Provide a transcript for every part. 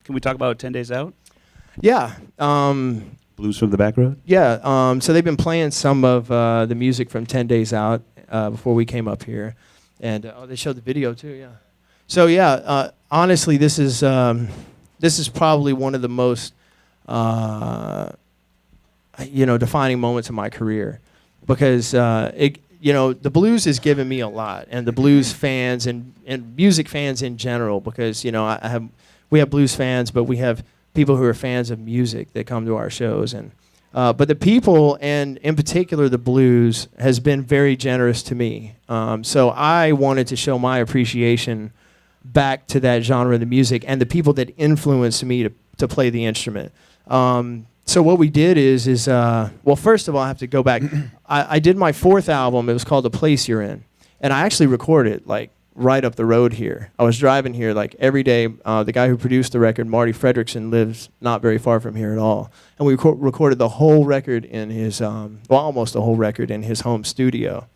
Can we talk about 10 Days Out? Yeah. Blues from the Back Road? Yeah. So they've been playing some of the music from 10 Days Out before we came up here. And they showed the video too, yeah. So yeah, honestly, this is probably one of the most defining moments of my career, because the blues has given me a lot, and the blues fans and music fans in general, because we have blues fans, but we have people who are fans of music that come to our shows, and but the people, and in particular the blues, has been very generous to me. So I wanted to show my appreciation back to that genre of the music and the people that influenced me to play the instrument. So what we did is well, first of all, I have to go back. I did my fourth album. It was called The Place You're In, and I actually recorded it like right up the road here. I was driving here like every day. The guy who produced the record, Marty Fredrickson, lives not very far from here at all, and we recorded the whole record in his, almost the whole record in his home studio.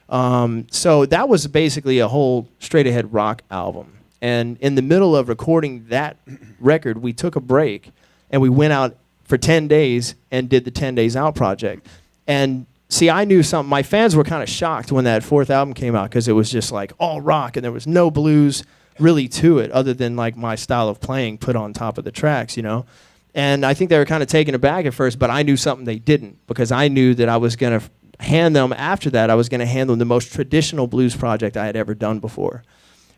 So that was basically a whole straight-ahead rock album. And in the middle of recording that record, we took a break, and we went out for 10 days and did the 10 Days Out project. And see, I knew something. My fans were kind of shocked when that fourth album came out, because it was just like all rock, and there was no blues really to it other than like my style of playing put on top of the tracks, And I think they were kind of taken aback at first, but I knew something they didn't, because I knew that I was going to hand them, after that, I was going to hand them the most traditional blues project I had ever done before.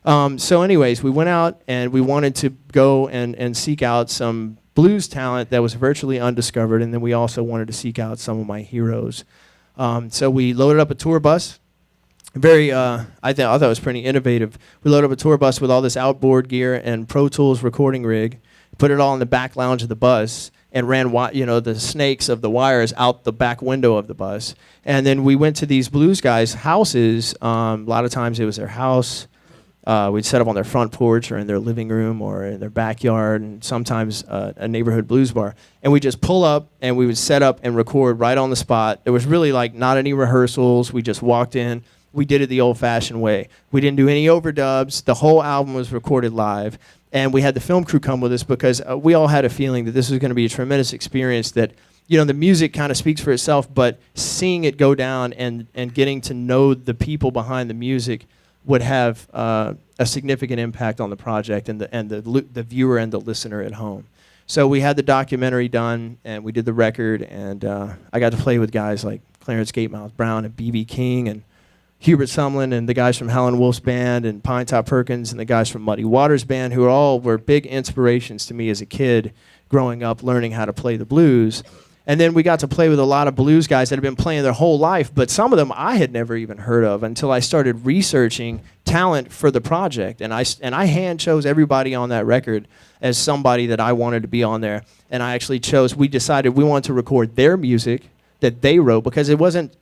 So anyways, we went out and we wanted to go and seek out some blues talent that was virtually undiscovered, and then we also wanted to seek out some of my heroes. So we loaded up a tour bus. I thought it was pretty innovative. We loaded up a tour bus with all this outboard gear and Pro Tools recording rig, put it all in the back lounge of the bus, and ran the snakes of the wires out the back window of the bus. And then we went to these blues guys' houses. A lot of times it was their house. We'd set up on their front porch or in their living room or in their backyard, and sometimes a neighborhood blues bar. And we just pull up and we would set up and record right on the spot. There was really like not any rehearsals. We just walked in. We did it the old-fashioned way. We didn't do any overdubs. The whole album was recorded live. And we had the film crew come with us, because we all had a feeling that this was going to be a tremendous experience, that the music kind of speaks for itself, but seeing it go down and getting to know the people behind the music would have a significant impact on the project and the viewer and the listener at home. So we had the documentary done, and we did the record, and I got to play with guys like Clarence Gatemouth Brown and B.B. King and Hubert Sumlin and the guys from Howlin' Wolf's band and Pine Top Perkins and the guys from Muddy Waters band, who were big inspirations to me as a kid growing up learning how to play the blues. And then we got to play with a lot of blues guys that had been playing their whole life, but some of them I had never even heard of until I started researching talent for the project. And I hand chose everybody on that record as somebody that I wanted to be on there. And I actually we decided we wanted to record their music that they wrote, because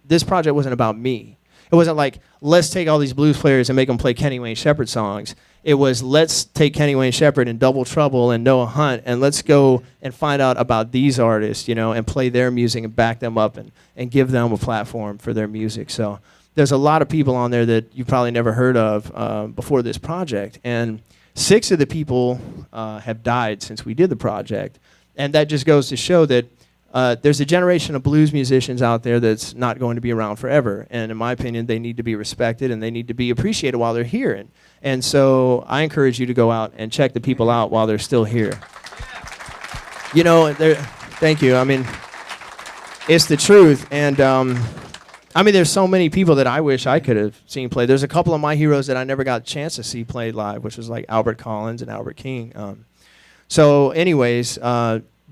this project wasn't about me. It wasn't like, let's take all these blues players and make them play Kenny Wayne Shepherd songs. It was, let's take Kenny Wayne Shepherd and Double Trouble and Noah Hunt, and let's go and find out about these artists, and play their music and back them up and give them a platform for their music. So there's a lot of people on there that you probably never heard of before this project. And 6 of the people have died since we did the project. And that just goes to show that there's a generation of blues musicians out there that's not going to be around forever. And in my opinion, they need to be respected and they need to be appreciated while they're here. And so I encourage you to go out and check the people out while they're still here. Thank you. I mean, it's the truth. And there's so many people that I wish I could have seen play. There's a couple of my heroes that I never got a chance to see play live, which was like Albert Collins and Albert King. So anyways,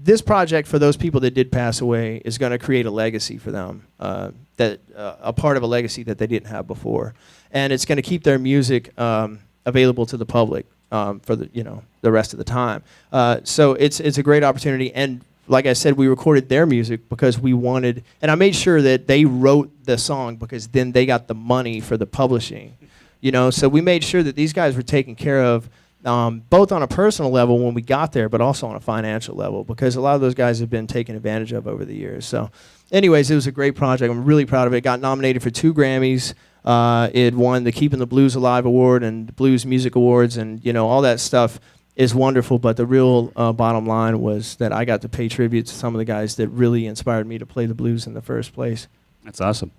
this project, for those people that did pass away, is going to create a legacy for them, a part of a legacy that they didn't have before, and it's going to keep their music available to the public for the rest of the time. So it's a great opportunity, and like I said, we recorded their music because we wanted, and I made sure that they wrote the song because then they got the money for the publishing, So we made sure that these guys were taken care of. Both on a personal level when we got there, but also on a financial level, because a lot of those guys have been taken advantage of over the years. So anyways, it was a great project. I'm really proud of it. It got nominated for 2 Grammys. It won the Keeping the Blues Alive Award and the Blues Music Awards, and all that stuff. is wonderful, but the real bottom line was that I got to pay tribute to some of the guys that really inspired me to play the blues in the first place. That's awesome.